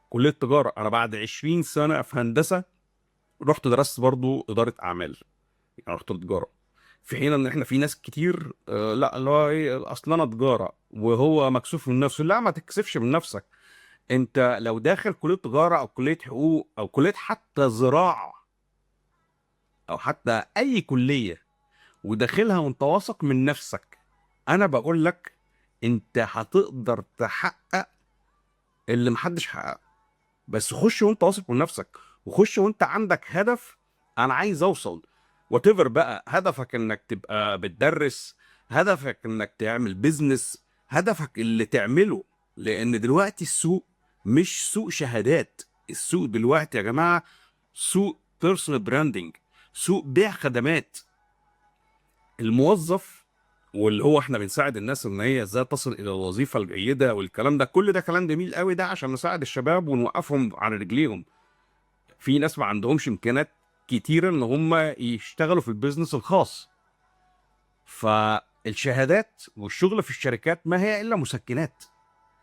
كليه تجاره. انا بعد 20 سنه في هندسه رحت درست برضو اداره اعمال، يعني رحت تجاره. في حين ان احنا في ناس كتير لا اللي هو ايه، اصل انا تجاره وهو مكسوف من نفسه. لا، ما تكسفش من نفسك. انت لو داخل كليه تجاره او كليه حقوق او كليه حتى زراعه او حتى اي كليه وداخلها وانت واثق من نفسك، انا بقول لك انت هتقدر تحقق اللي محدش حققه. بس خش وانت واثق من نفسك، وخش وانت عندك هدف. انا عايز اوصل وات ايفر بقى، هدفك انك تبقى بتدرس، هدفك انك تعمل بيزنس، هدفك اللي تعمله. لان دلوقتي السوق مش سوق شهادات. السوق دلوقتي يا جماعة سوق بيرسونال براندنج، سوق بيع خدمات. الموظف واللي هو احنا بنساعد الناس ان هي ازاي تصل الى الوظيفه الجيده والكلام ده، كل ده كلام جميل قوي ده عشان نساعد الشباب ونوقفهم على رجليهم. في ناس ما عندهمش امكانيات كتيره ان هم يشتغلوا في البيزنس الخاص. فالشهادات والشغل في الشركات ما هي الا مسكنات.